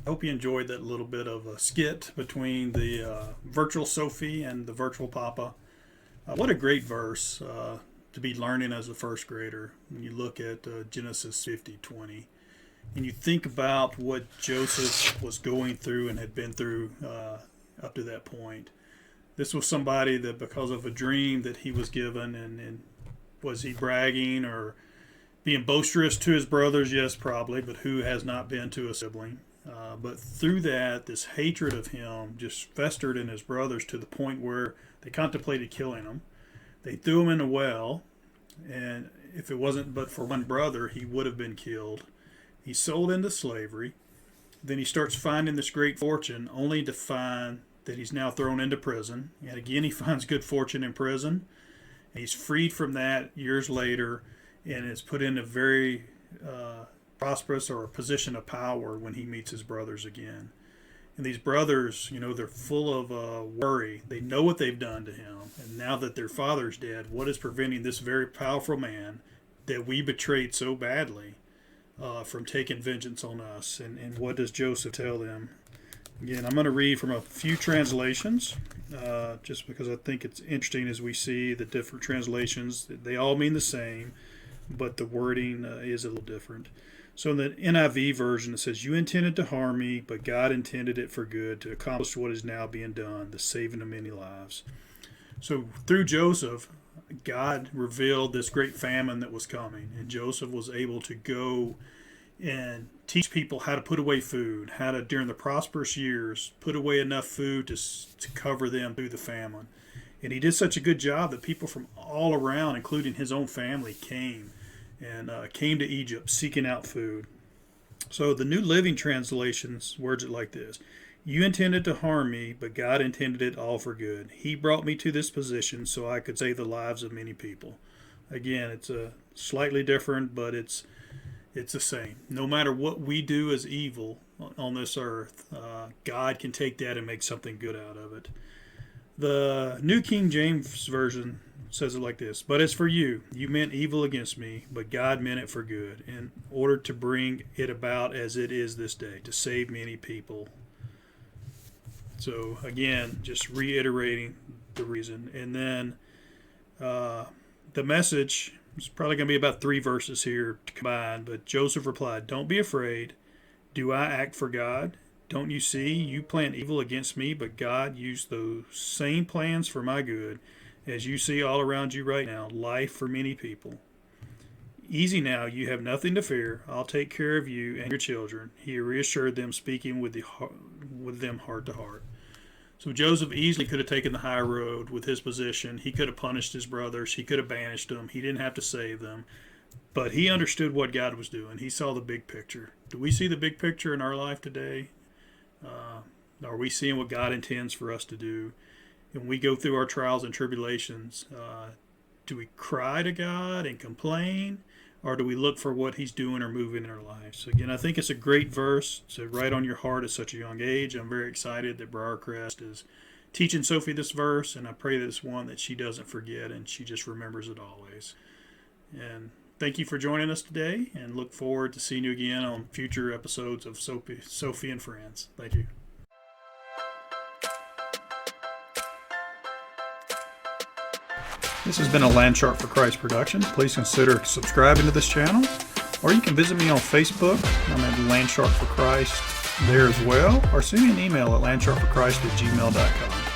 Hope you enjoyed that little bit of a skit between the virtual Sophie and the virtual Papa. What a great verse to be learning as a first grader when you look at Genesis 50:20. And you think about what Joseph was going through and had been through up to that point. This was somebody that, because of a dream that he was given, and was he bragging or being boisterous to his brothers? Yes, probably, but who has not been to a sibling? But through that, this hatred of him just festered in his brothers to the point where they contemplated killing him. They threw him in a well, and if it wasn't but for one brother, he would have been killed. He's sold into slavery. Then he starts finding this great fortune, only to find that he's now thrown into prison. And again, he finds good fortune in prison. And he's freed from that years later, and is put in a very prosperous or a position of power when he meets his brothers again. And these brothers, they're full of worry. They know what they've done to him. And now that their father's dead, what is preventing this very powerful man that we betrayed so badly from taking vengeance on us? And what does Joseph tell them? Again, I'm going to read from a few translations, just because I think it's interesting as we see the different translations. They all mean the same, but the wording is a little different. So in the NIV version, it says, "You intended to harm me, but God intended it for good to accomplish what is now being done, the saving of many lives." So through Joseph, God revealed this great famine that was coming, and Joseph was able to go and teach people how to put away food, how to, during the prosperous years, put away enough food to cover them through the famine. And he did such a good job that people from all around, including his own family, came to Egypt seeking out food. So the New Living Translations words it like this: "You intended to harm me, but God intended it all for good. He brought me to this position so I could save the lives of many people." Again, it's a slightly different, but it's the same. No matter what we do as evil on this earth, God can take that and make something good out of it. The New King James Version says it like this: "But as for you, you meant evil against me, but God meant it for good, in order to bring it about as it is this day, to save many people." So again, just reiterating the reason. And then the Message is probably going to be about 3 verses here to combine. But Joseph replied, "Don't be afraid. Do I act for God? Don't you see? You planned evil against me, but God used those same plans for my good. As you see all around you right now, life for many people. Easy now, you have nothing to fear. I'll take care of you and your children." He reassured them, speaking with them heart to heart. So Joseph easily could have taken the high road with his position. He could have punished his brothers. He could have banished them. He didn't have to save them. But he understood what God was doing. He saw the big picture. Do we see the big picture in our life today? Are we seeing what God intends for us to do? And we go through our trials and tribulations, do we cry to God and complain, or do we look for what he's doing or moving in our lives? So again, I think it's a great verse to write on your heart at such a young age. I'm very excited that Briarcrest is teaching Sophie this verse, and I pray that it's one that she doesn't forget and she just remembers it always. And thank you for joining us today, and look forward to seeing you again on future episodes of Sophie and Friends. Thank you. This has been a Landshark for Christ production. Please consider subscribing to this channel, or you can visit me on Facebook. I'm at Landshark for Christ there as well, or send me an email at landsharkforchrist@gmail.com.